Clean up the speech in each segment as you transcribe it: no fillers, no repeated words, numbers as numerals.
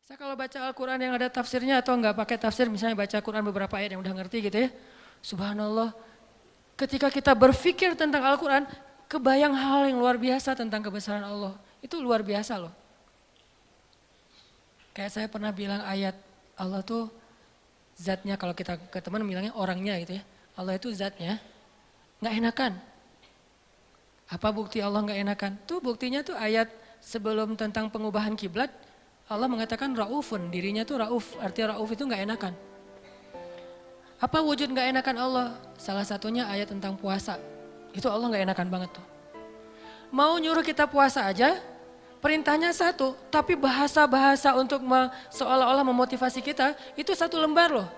Saya kalau baca Al-Quran yang ada tafsirnya atau enggak pakai tafsir, misalnya baca Quran beberapa ayat yang udah ngerti gitu ya. Subhanallah, ketika kita berpikir tentang Al-Quran, kebayang hal yang luar biasa tentang kebesaran Allah. Itu luar biasa loh. Kayak saya pernah bilang ayat Allah tuh zatnya, kalau kita ke teman bilangnya orangnya gitu ya. Allah itu zatnya, nggak enakan. Apa bukti Allah nggak enakan? Tuh buktinya tuh ayat sebelum tentang pengubahan kiblat. Allah mengatakan raufun, dirinya tuh rauf, artinya rauf itu nggak enakan. Apa wujud nggak enakan Allah? Salah satunya ayat tentang puasa. Itu Allah nggak enakan banget tuh. Mau nyuruh kita puasa aja, perintahnya satu, tapi bahasa-bahasa untuk seolah-olah memotivasi kita, itu satu lembar loh.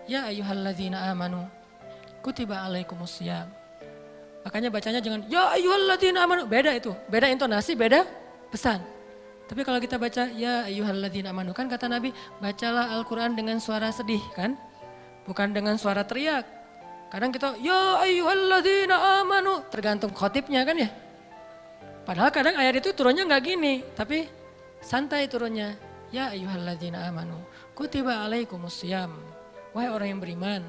Ya ayyuhalladzina amanu, kutiba alaikumusiyam. Makanya bacanya jangan, ya ayyuhalladzina amanu, beda itu, beda intonasi, beda pesan. Tapi kalau kita baca ya ayyuhalladzina amanu, kan kata Nabi, bacalah Al-Quran dengan suara sedih kan, bukan dengan suara teriak. Kadang kita ya ayyuhalladzina amanu, tergantung khotibnya kan ya. Padahal kadang ayat itu turunnya nggak gini, tapi santai turunnya. Ya ayyuhalladzina amanu, kutiba alaikumusiyam. Wahai orang yang beriman,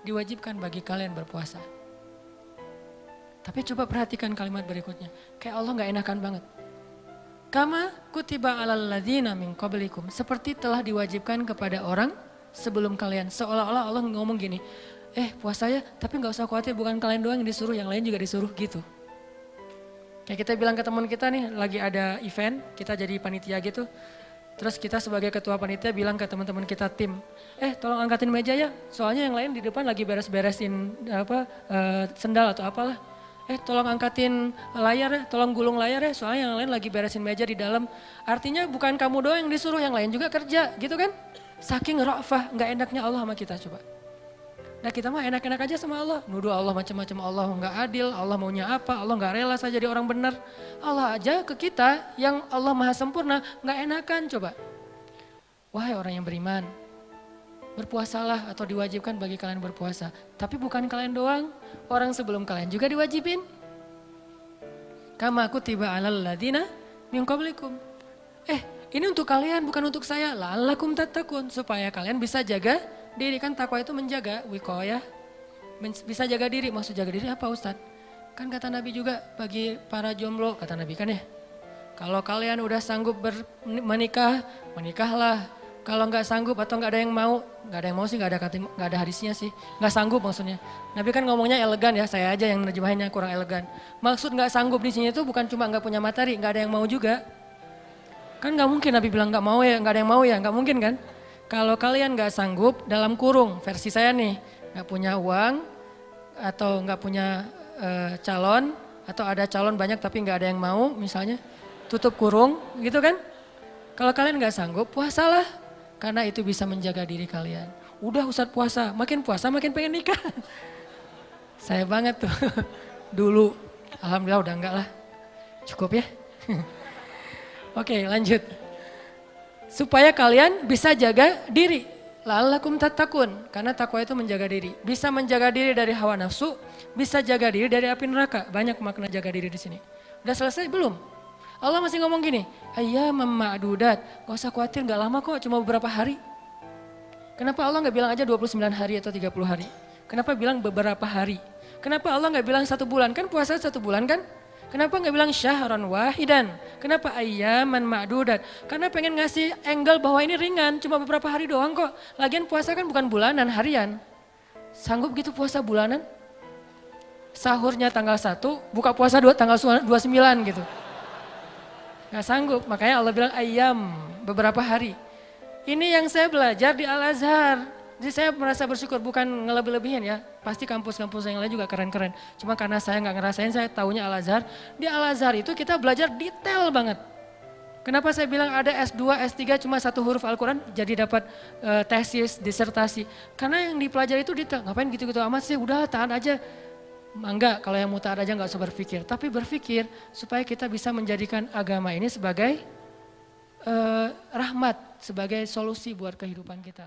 diwajibkan bagi kalian berpuasa. Tapi coba perhatikan kalimat berikutnya, kayak Allah nggak enakan banget. Kama kutiba alal ladzina min qablikum, seperti telah diwajibkan kepada orang sebelum kalian. Seolah-olah Allah ngomong gini, puasa ya, tapi nggak usah khawatir, bukan kalian doang yang disuruh, yang lain juga disuruh gitu. Kayak kita bilang ke teman kita nih, lagi ada event, kita jadi panitia gitu. Terus kita sebagai ketua panitia bilang ke teman-teman kita tim, tolong angkatin meja ya, soalnya yang lain di depan lagi beres-beresin sendal atau apalah. Tolong angkatin layar ya, tolong gulung layar ya, soalnya yang lain lagi beresin meja di dalam. Artinya bukan kamu doang yang disuruh, yang lain juga kerja gitu kan. Saking ra'fah, gak enaknya Allah sama kita coba. Nah kita mah enak-enak aja sama Allah, nuduh Allah macam-macam, Allah gak adil, Allah maunya apa, Allah gak rela saya jadi orang benar. Allah aja ke kita yang Allah maha sempurna, gak enakan coba. Wahai orang yang beriman, berpuasalah atau diwajibkan bagi kalian berpuasa. Tapi bukan kalian doang, orang sebelum kalian juga diwajibin. Kama kutiba alal ladzina min qablikum. Ini untuk kalian bukan untuk saya. La'allakum tattaqun, supaya kalian bisa jaga diri. Kan takwa itu menjaga, wiqayah. Bisa jaga diri, maksud jaga diri apa Ustadz? Kan kata Nabi juga bagi para jomblo, kata Nabi kan ya. Kalau kalian udah sanggup menikah, menikahlah. Kalau nggak sanggup atau nggak ada yang mau sih, nggak ada hadisnya sih, nggak sanggup maksudnya. Nabi kan ngomongnya elegan ya, saya aja yang nerjemahinnya kurang elegan. Maksud nggak sanggup di sini itu bukan cuma nggak punya materi, nggak ada yang mau juga. Kan nggak mungkin Nabi bilang nggak mau ya, nggak ada yang mau ya, nggak mungkin kan. Kalau kalian nggak sanggup dalam kurung, versi saya nih, nggak punya uang atau nggak punya calon, atau ada calon banyak tapi nggak ada yang mau misalnya, tutup kurung gitu kan. Kalau kalian nggak sanggup, puasalah. Karena itu bisa menjaga diri kalian. Udah Ustadz puasa makin pengen nikah. Saya banget tuh dulu. Alhamdulillah udah enggak lah. Cukup ya. Oke lanjut. Supaya kalian bisa jaga diri. La'allakum tattaqun. Karena takwa itu menjaga diri. Bisa menjaga diri dari hawa nafsu. Bisa jaga diri dari api neraka. Banyak makna jaga diri di sini. Udah selesai belum? Allah masih ngomong gini, ayyamam ma'dudat, gak usah khawatir gak lama kok, cuma beberapa hari. Kenapa Allah gak bilang aja 29 hari atau 30 hari? Kenapa bilang beberapa hari? Kenapa Allah gak bilang 1 bulan? Kan puasa 1 bulan kan? Kenapa gak bilang syahran wahidan? Kenapa ayyaman ma'dudat? Karena pengen ngasih angle bahwa ini ringan, cuma beberapa hari doang kok. Lagian puasa kan bukan bulanan, harian. Sanggup gitu puasa bulanan? Sahurnya tanggal 1, buka puasa tanggal 29 gitu. Gak sanggup, makanya Allah bilang ayyam, beberapa hari. Ini yang saya belajar di Al-Azhar. Jadi saya merasa bersyukur, bukan ngelebih-lebihin ya. Pasti kampus-kampus yang lain juga keren-keren. Cuma karena saya gak ngerasain, saya taunya Al-Azhar. Di Al-Azhar itu kita belajar detail banget. Kenapa saya bilang ada S2, S3 cuma 1 huruf Al-Quran jadi dapat tesis, disertasi. Karena yang dipelajari itu detail, ngapain gitu-gitu amat sih, udah tahan aja. Enggak, kalau yang mutaat aja enggak usah berpikir. Tapi berpikir supaya kita bisa menjadikan agama ini sebagai rahmat, sebagai solusi buat kehidupan kita.